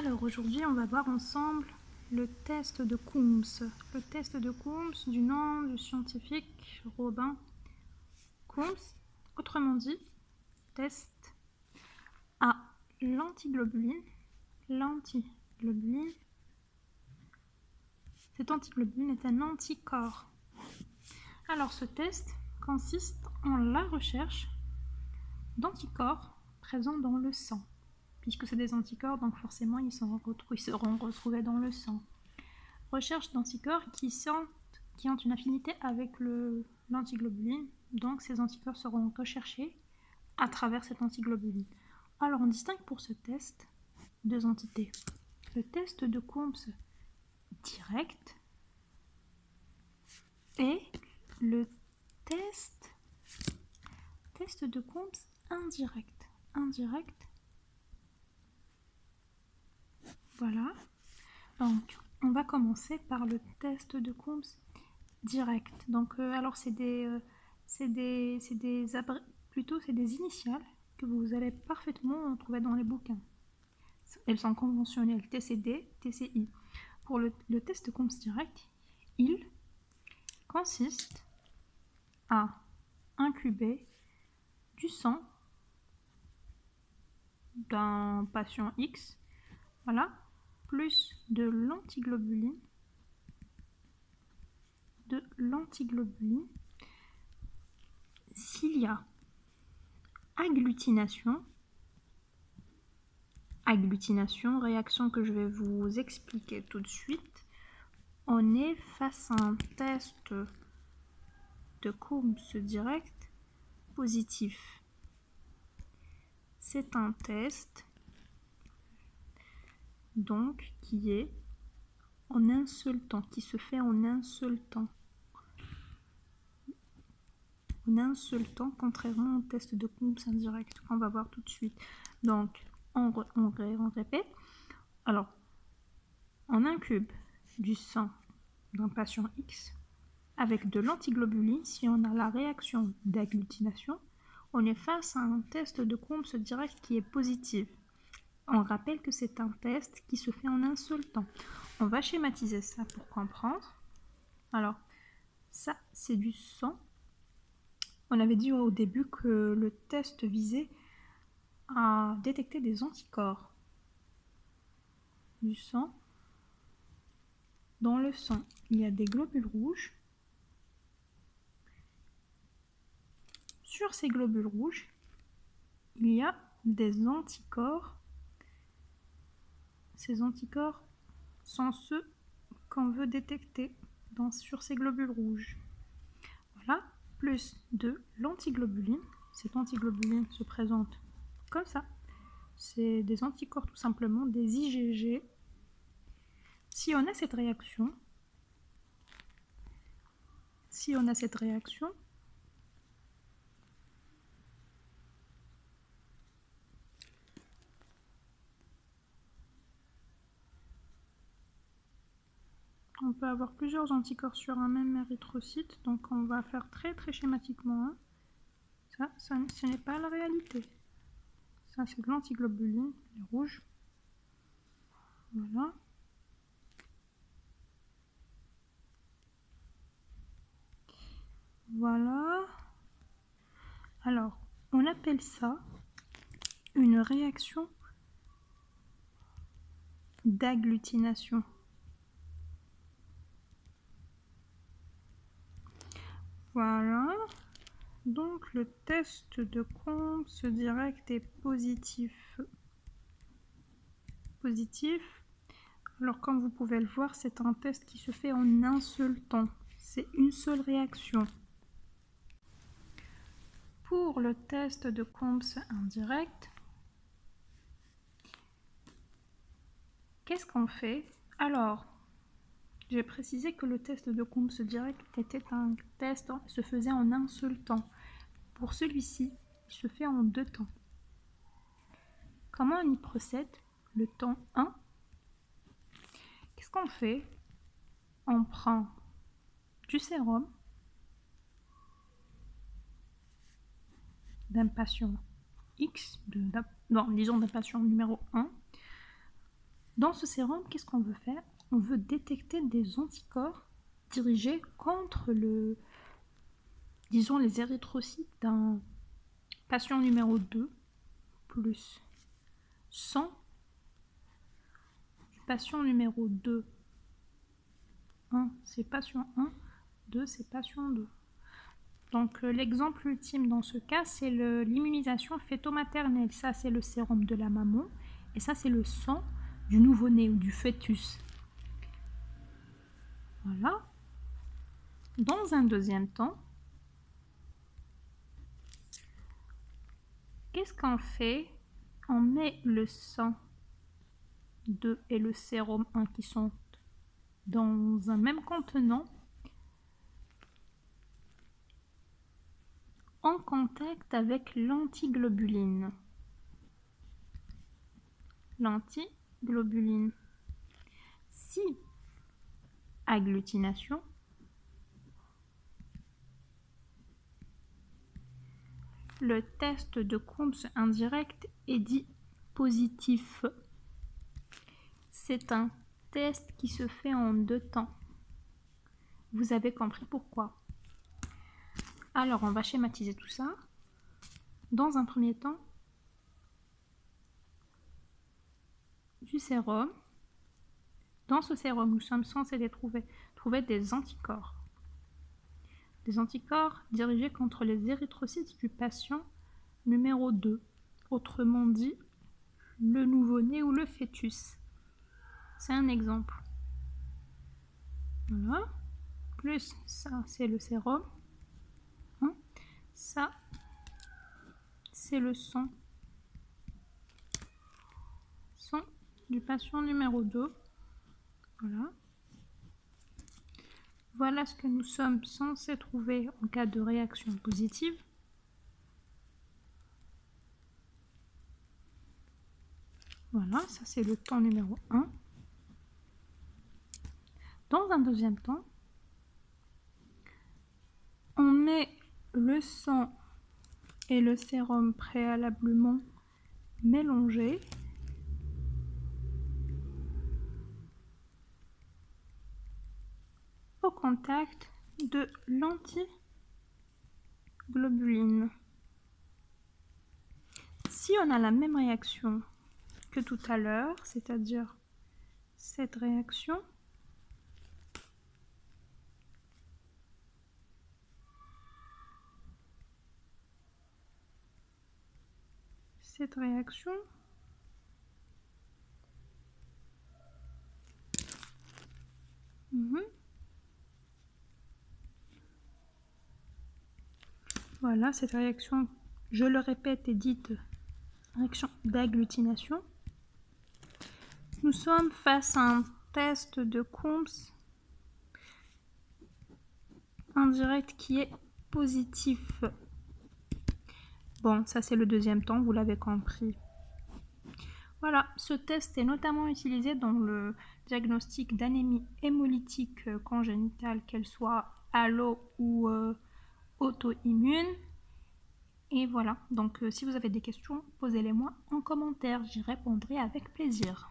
Alors aujourd'hui on va voir ensemble le test de Coombs. Le test de Coombs du nom du scientifique Robin Coombs. Autrement dit, test à l'antiglobuline. L'antiglobuline. Cet antiglobuline est un anticorps. Alors ce test consiste en la recherche d'anticorps présents dans le sang. Puisque c'est des anticorps, donc forcément ils seront retrouvés dans le sang. Recherche d'anticorps qui ont une affinité avec l'antiglobuline, donc ces anticorps seront recherchés à travers cette antiglobuline. Alors on distingue pour ce test deux entités. Le test de Coombs direct et le test de Coombs indirect. Voilà. Donc, on va commencer par le test de Coombs direct. Donc, alors c'est des initiales que vous allez parfaitement trouver dans les bouquins. Elles sont conventionnelles, TCD, TCI. Pour le test de Coombs direct, il consiste à incuber du sang d'un patient X, voilà, plus de l'antiglobuline, s'il y a agglutination, réaction que je vais vous expliquer tout de suite, on est face à un test de Coombs direct positif. C'est un test donc qui est en un seul temps, qui se fait en un seul temps. Contrairement au test de Coombs indirect qu'on va voir tout de suite. Donc on répète. Alors on incube du sang d'un patient X avec de l'antiglobuline. Si on a la réaction d'agglutination, on est face à un test de Coombs direct qui est positif. On rappelle que c'est un test qui se fait en un seul temps. On va schématiser ça pour comprendre. Alors, ça, c'est du sang. On avait dit au début que le test visait à détecter des anticorps. Du sang. Dans le sang, il y a des globules rouges. Sur ces globules rouges, il y a des anticorps. Ces anticorps sont ceux qu'on veut détecter sur ces globules rouges. Voilà, plus de l'antiglobuline. Cette antiglobuline se présente comme ça. C'est des anticorps tout simplement, des IgG. Si on a cette réaction, on peut avoir plusieurs anticorps sur un même érythrocyte, donc on va faire très schématiquement. Ça, ce n'est pas la réalité. Ça, c'est de l'antiglobuline, les rouges. Voilà. Voilà. Alors, on appelle ça une réaction d'agglutination. Voilà. Donc, le test de Coombs direct est positif. Alors, comme vous pouvez le voir, c'est un test qui se fait en un seul temps. C'est une seule réaction. Pour le test de Coombs indirect, qu'est-ce qu'on fait? Alors, j'ai précisé que le test de Coombs direct était un test qui se faisait en un seul temps. Pour celui-ci, il se fait en deux temps. Comment on y procède? Le temps 1. Qu'est-ce qu'on fait? On prend du sérum d'un patient X, disons d'un patient numéro 1. Dans ce sérum, qu'est-ce qu'on veut faire? On veut détecter des anticorps dirigés contre disons, les érythrocytes d'un patient numéro 2 plus 100 du patient numéro 2. 1, c'est patient 1, 2, c'est patient 2. Donc l'exemple ultime dans ce cas, c'est l'immunisation fœto-maternelle. Ça, c'est le sérum de la maman. Et ça, c'est le sang du nouveau-né ou du fœtus. Voilà. Dans un deuxième temps, qu'est-ce qu'on fait? On met le sang 2 et le sérum 1 qui sont dans un même contenant en contact avec l'antiglobuline. L'antiglobuline. Si agglutination, le test de Coombs indirect est dit positif. C'est un test qui se fait en 2 temps. Vous avez compris pourquoi. Alors, on va schématiser tout ça. Dans un premier temps, du sérum. Dans ce sérum, nous sommes censés trouver des anticorps. Des anticorps dirigés contre les érythrocytes du patient numéro 2. Autrement dit, le nouveau-né ou le fœtus. C'est un exemple. Voilà. Plus ça, c'est le sérum. Ça, c'est le sang. Sang du patient numéro 2. Voilà. Voilà ce que nous sommes censés trouver en cas de réaction positive. Voilà, ça c'est le temps numéro 1. Dans un deuxième temps, on met le sang et le sérum préalablement mélangés. Au contact de l'antiglobuline. Si on a la même réaction que tout à l'heure, c'est-à-dire cette réaction, Voilà, cette réaction, je le répète, est dite réaction d'agglutination. Nous sommes face à un test de Coombs indirect qui est positif. Bon, ça c'est le deuxième temps, vous l'avez compris. Voilà, ce test est notamment utilisé dans le diagnostic d'anémie hémolytique congénitale, qu'elle soit allo ou auto-immune. Et voilà, donc si vous avez des questions, posez-les moi en commentaire, j'y répondrai avec plaisir.